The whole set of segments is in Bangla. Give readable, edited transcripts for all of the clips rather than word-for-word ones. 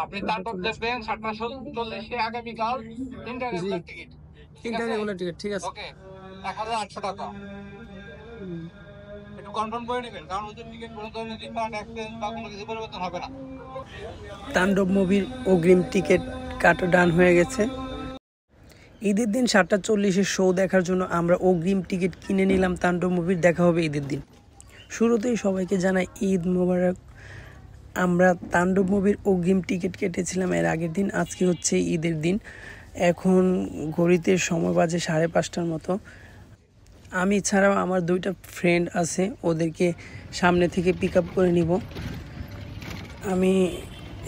আপনি তারপর দেখবেন 7:40 আগামীকাল 3টা রেগুলার টিকিট। 3টা রেগুলার টিকিট, ঠিক আছে। ওকে, 1800 টাকা। একটু কনফার্ম করে নেবেন, কারণ ওদের টিকিট কোনো ধরনের রিফান্ড এক্সচেঞ্জ বা কোনো কিছু পরিবর্তন হবে না। তাণ্ডব মুভির অগ্রিম টিকিট কাটা ডান হয়ে গেছে। ঈদের দিন 7:40 শো দেখার জন্য আমরা অগ্রিম টিকিট কিনে নিলাম। তাণ্ডব মুভির দেখা হবে ঈদের দিন। শুরুতেই সবাইকে জানাই ঈদ মোবারক। আমরা তাণ্ডব মুভির অগ্রিম টিকিট কেটেছিলাম এর আগের দিন। আজকে হচ্ছে ঈদের দিন। এখন ঘড়িতে সময় বাজে 5:30টার মতো। আমি ছাড়াও আমার 2টা ফ্রেন্ড আছে, ওদেরকে সামনে থেকে পিক আপ করে নিব। আমি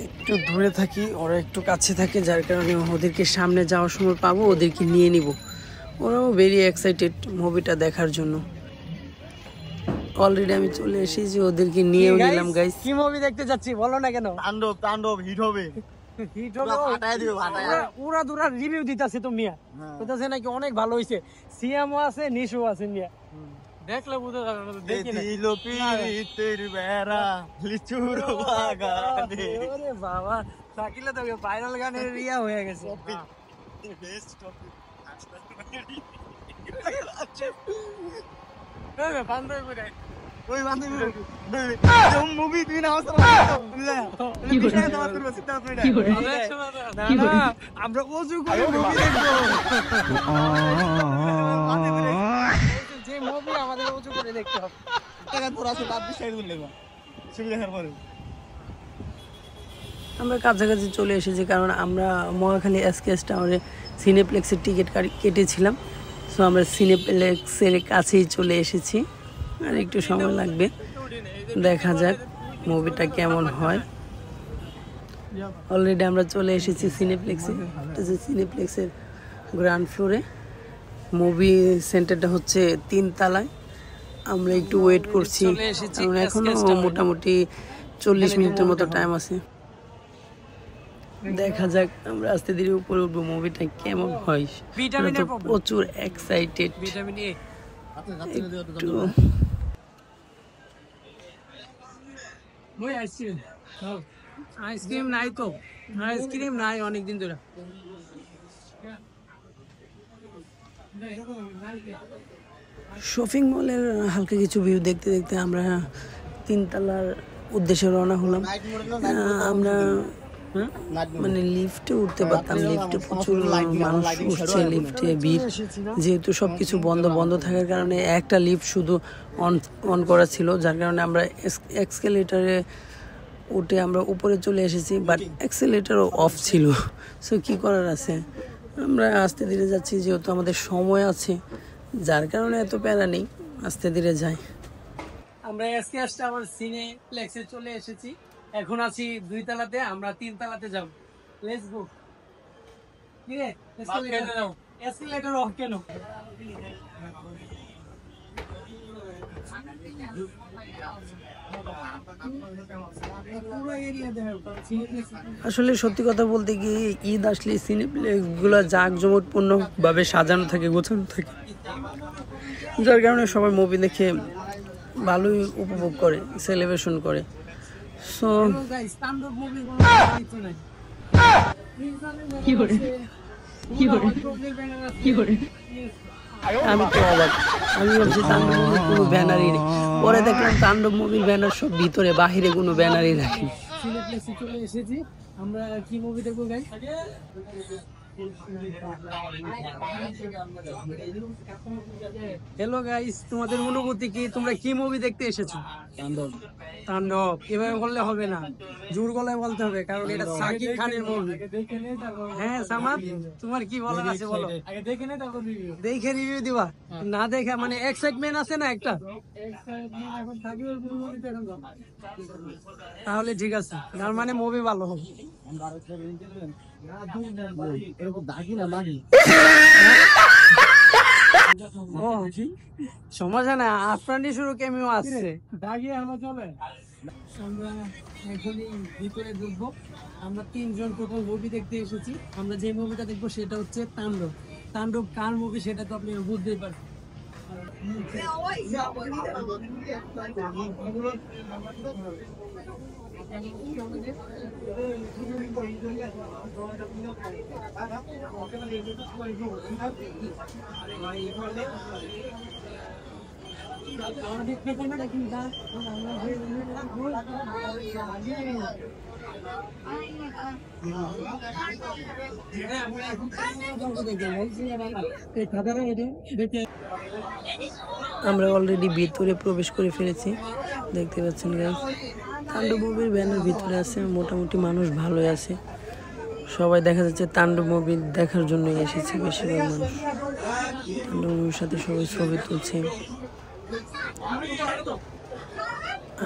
একটু দূরে থাকি, ওরা একটু কাছে থাকে, যার কারণে ওদেরকে সামনে যাওয়ার সময় পাবো, ওদেরকে নিয়ে নিব। ওরাও ভেরি এক্সাইটেড মুভিটা দেখার জন্য। অলরেডি আমি চলে এসেছি, ওদেরকে নিয়েও নিলাম। গাইস, কি মুভি দেখতে যাচ্ছি বলো না কেন? তাণ্ডব হিট হবে। হিট হবে, ফাটায় দিও, ফাটায়। পুরা দুরা রিভিউ দিতাছে তো মিয়া, কইতাছে নাকি অনেক ভালো হইছে। সিএমও আছে, নিশো আছে মিয়া। দেখলে বুঝতে যাবে না, দেখি না। দিল পীরিতের বেড়া লিচুর বাগানে। ওরে বাবা, শাকিলা তো ভাইরাল গানের রিয়া হয়ে গেছে। Best topic. এই বান্দর করে ওই বান্দর মুভি তুই না আসলে কি করে আমরা ওযু করে মুভি দেখবো। যে মুভি আমাদের ওযু করে দেখতে হবে। টাকা তোর আছে, বাদ দিয়ে সাইড করলে ছবি দেখার পরে আমরা কাছাকাছি চলে এসেছি, কারণ আমরা মহাখালী এসকেএস টাওয়ারে সিনেপ্লেক্সের টিকিট কেটেছিলাম। সো আমরা সিনেপ্লেক্সের কাছেই চলে এসেছি। আর একটু সময় লাগবে, দেখা যাক মুভিটা কেমন হয়। অলরেডি আমরা চলে এসেছি সিনেপ্লেক্সে। সিনেপ্লেক্সের গ্রাউন্ড ফ্লোরে। মুভি সেন্টারটা হচ্ছে 3 তলায়। আমরা একটু ওয়েট করছি, কারণ এখনো মোটামুটি 40 মিনিটের মতো টাইম আছে। দেখা যাক, আমরা আস্তে ধীরে উপরে উঠবো, মুভিটা কেমন হয়। প্রচুর এক্সাইটেড। আইসক্রিম নাই তো, আইসক্রিম নাই অনেকদিন ধরে। শপিং মলের হালকা কিছু ভিউ দেখতে দেখতে আমরা 3 তলার উদ্দেশ্যে রওনা হলাম। আমরা মানে লিফটে উঠতে পারতাম, লিফটে প্রচুর মানুষ উঠছে, লিফটে ভিড়। যেহেতু সবকিছু বন্ধ থাকার কারণে একটা লিফট শুধু অন করা ছিল, যার কারণে আমরা এক্সকেলেটারে উঠে আমরা উপরে চলে এসেছি। বাট এক্সেলেটারও অফ ছিল। সো কি করার আছে, আমরা আস্তে ধীরে যাচ্ছি, যেহেতু আমাদের সময় আছে, যার কারণে এত প্যারা নেই, আস্তে ধীরে যাই। আমরা এসকেএস টাওয়ার সিনেপ্লেক্সে চলে এসেছি। এখন আছি 2 তলাতে, আমরা 3 তলাতে যাব। Let's go. কি রে, এসকেলেটর অফ কেন? আসলে সত্যি কথা বলতে কি, ঈদ আসলে সিনেপ্লেক্স গুলো জাঁকজমকপূর্ণ ভাবে সাজানো থাকে, গোছানো থাকে, যার কারণে সবাই মুভি দেখে ভালোই উপভোগ করে, সেলিব্রেশন করে। সো আমি তো অবাক, আমি ভাবছি তাণ্ডব মুভির কোনো ব্যানারই নেই। পরে দেখলাম তাণ্ডব মুভির ব্যানার সব ভিতরে, বাহিরে কোনো ব্যানারই রাখি। সিনেপ্লেক্সে চলে এসেছি, আমরা কি মুভি দেখবো গাইস? হ্যালো গাইস, তোমাদের অনুভূতি কি? তোমরা কি মুভি দেখতে এসেছো? তাণ্ডব। এভাবে বললে হবে না, জোর গলায় বলতে হবে, কারণ এটা শাকিব খানের মুভি। হ্যাঁ সামাদ, তোমার কি বলার আছে বলো? দেখে রিভিউ দিবা, না দেখে মানে এক্সাইটমেন্ট আছে না একটা, তাহলে ঠিক আছে, তার মানে মুভি ভালো হবে। সমস্যা না, আফরানি শুরু কেমিও আসছে। আমরা এখনই ভিতরে ঢুকবো। আমরা 3 জন টোটাল মুভি দেখতে এসেছি। আমরা যে মুভিটা দেখবো সেটা হচ্ছে তাণ্ডব। তাণ্ডব কার মুভি সেটা তো আপনি বুঝতেই পারছেন। আমরা অলরেডি ভিতরে প্রবেশ করে ফেলেছি, দেখতে পাচ্ছেন গাইস। তাণ্ডব মুভির ব্যানার ভিতরে আছে, মোটামুটি মানুষ ভালোই আছে। সবাই দেখা যাচ্ছে তাণ্ডব মুভি দেখার জন্যই এসেছে বেশিরভাগ মানুষ। তাণ্ডব মুভির সাথে সবাই ছবি তুলছে।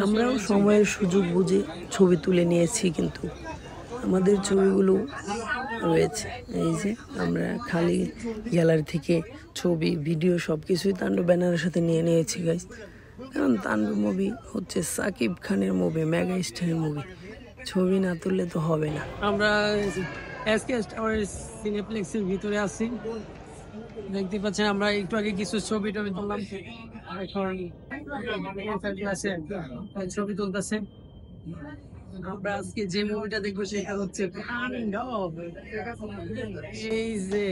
আমরাও সময়ের সুযোগ বুঝে ছবি তুলে নিয়েছি, কিন্তু আমাদের ছবিগুলো রয়েছে। এই যে আমরা খালি গ্যালারি থেকে ছবি, ভিডিও সব কিছুই তাণ্ডব ব্যানারের সাথে নিয়ে নিয়েছি গাইস। কারণ তাণ্ডব মুভি হচ্ছে সাকিব খানের মুভি, মেগা স্টারের মুভি। ছবি না তুললে তো হবে না। আমরা এসকে টাওয়ার সিনেপ্লেক্সের ভিতরে আছি, দেখতে পাচ্ছেন। আমরা একটু আগে কিছু ছবি টবি তুললাম, এখন ছবি তুলতেছে। আমরা আজকে যে মুভিটা দেখবো সেটা হচ্ছে এই যে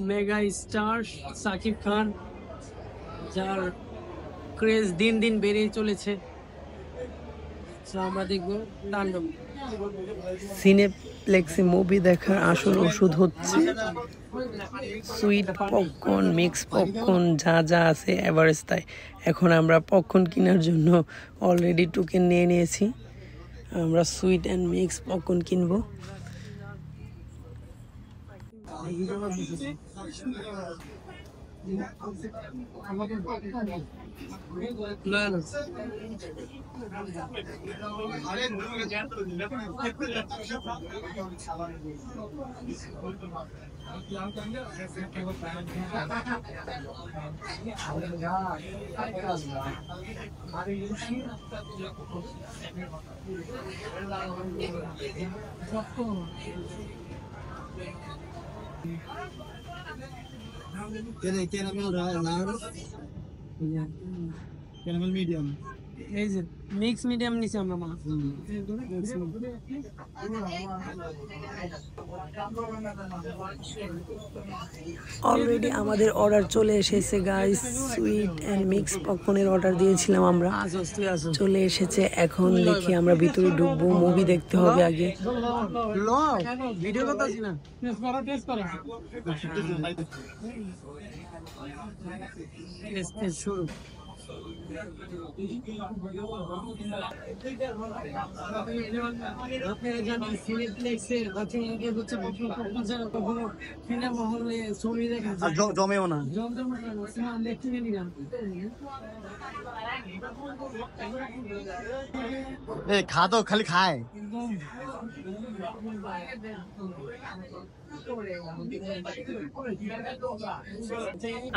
মেগা স্টার সাকিব খান, যার ক্রেজ দিন দিন বেড়েই চলেছে। আমরা দেখবো তাণ্ডব। সিনেপ্লেক্সে মুভি দেখার আসল ওষুধ হচ্ছে সুইট পপকর্ন, মিক্স পপকর্ন, যা যা আছে এভারেজ তাই। এখন আমরা পপকর্ন কেনার জন্য অলরেডি টোকেন নিয়ে নিয়েছি। আমরা সুইট অ্যান্ড মিক্স পপকর্ন কিনবো। ক্যারামেল মিডিয়াম, এই যে মিক্স মিডিয়াম নিচে আমরা মা অলরেডি আমাদের অর্ডার চলে এসেছে গাইস। সুইট এন্ড মিক্স পপকর্নের অর্ডার দিয়েছিলাম আমরা, চলে এসেছে। এখন দেখি আমরা ভিতরে ঢুকবো, মুভি দেখতে হবে আগে। ভিডিও কথা আছে না, টেস্ট করা শুরু। জমেও না। খা তো, খালি খায়।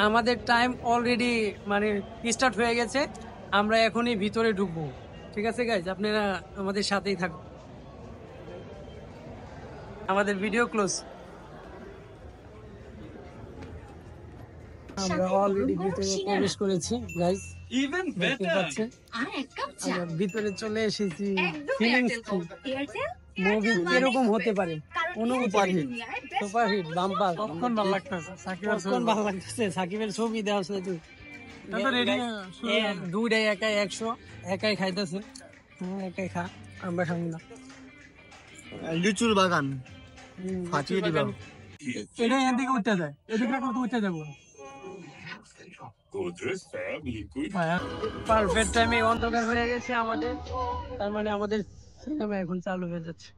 আমাদের টাইম অলরেডি মানে স্টার্ট হয়ে গেছে, আমরা এখনই ভিতরে ঢুকবো। ঠিক আছে গাইজ, আপনারা আমাদের সাথেই থাকুন। আমাদের ভিডিও ক্লোজ। আমরা অলরেডি ভিতরে প্রবেশ করেছি গাইজ, দেখতে পাচ্ছেন। আমরা ভিতরে চলে এসেছি। ফিলিংস কি, মুভি কিরকম হতে পারে, অনুভূতি সুপারহিট বাম্পার। কখন ভালো লাগতেছে, কখন ভালো লাগতেছে। সাকিবের ছবি দেওয়া আছে তুই দুইটাই একাই 100, একাই খাইতেছে। একাই খা, আমরা খাবো না। লিচুর বাগান ফাটিয়ে দিবা। এটা এদিকে উঠতে যায়, এদিকে কত উঠতে যাবো। পারফেক্ট টাইমে অন্ধকার হয়ে গেছে আমাদের, তার মানে আমাদের সিনেমা এখন চালু হয়ে যাচ্ছে।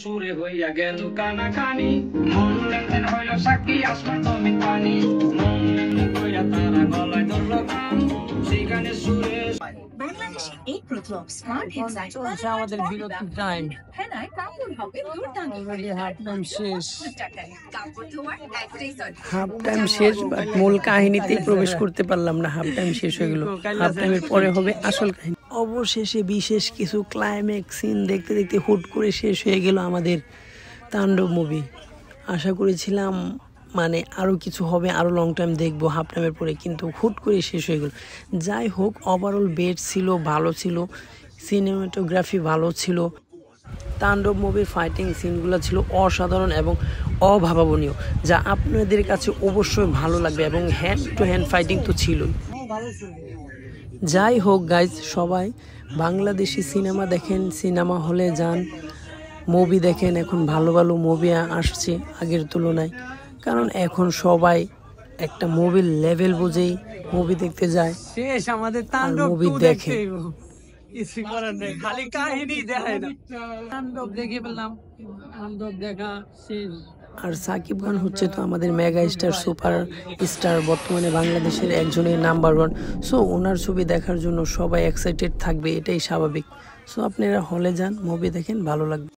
সুরে হইয়া গেল কানাকানি, মন লেনদেন হইল সাক্ষী আসমান তুমি পানি, মন লেনদেন কইরা তারা গলায় ধরল গান। বাংলাদেশে এই প্রথম স্মার্ট হেডলাইট চলছে আমাদের বিরতি টাইম। ফেনায় কাপড় হবে দুর্দান্ত হাফ টাইম শেষ, টাকায় কাপড় ধোয়ার একটাই সলিউশন। হাফ টাইম শেষ, বাট মূল কাহিনীতেই প্রবেশ করতে পারলাম না। হাফ টাইম শেষ হয়ে গেল, হাফ টাইমের পরে হবে আসল কাহিনী। অবশেষে বিশেষ কিছু ক্লাইম্যাক্স সিন দেখতে দেখতে হুট করে শেষ হয়ে গেল আমাদের তাণ্ডব মুভি। আশা করেছিলাম মানে আরও কিছু হবে, আরও লং টাইম দেখবো হাফ টাইমের পরে, কিন্তু হুট করে শেষ হয়ে গেল। যাই হোক, ওভারঅল বেস্ট ছিল, ভালো ছিল, সিনেমাটোগ্রাফি ভালো ছিল, তাণ্ডব মুভির ফাইটিং সিনগুলো ছিল অসাধারণ এবং অভাবনীয়, যা আপনাদের কাছে অবশ্যই ভালো লাগবে, এবং হ্যান্ড টু হ্যান্ড ফাইটিং তো ছিলই। যাই হোক গাইজ, সবাই বাংলাদেশি সিনেমা দেখেন, সিনেমা হলে যান, মুভি দেখেন। এখন ভালো ভালো মুভি আসছে আগের তুলনায়, কারণ এখন সবাই একটা মুভির লেভেল বুঝেই মুভি দেখতে যায়, শেষ আমাদের আর তাণ্ডব মুভি 2 দেখে। দেখতে হইব। কিছু করার নেই, খালি কাহিনী দেখায় না। তাণ্ডব দেখে পেলাম, তাণ্ডব দেখা শেষ। আর সাকিব খান হচ্ছে তো আমাদের মেগা স্টার, সুপার স্টার, বর্তমানে বাংলাদেশের একজনের নাম্বার 1। সো ওনার ছবি দেখার জন্য সবাই এক্সাইটেড থাকবে, এটাই স্বাভাবিক। সো আপনারা হলে যান, মুভি দেখেন, ভালো লাগবে।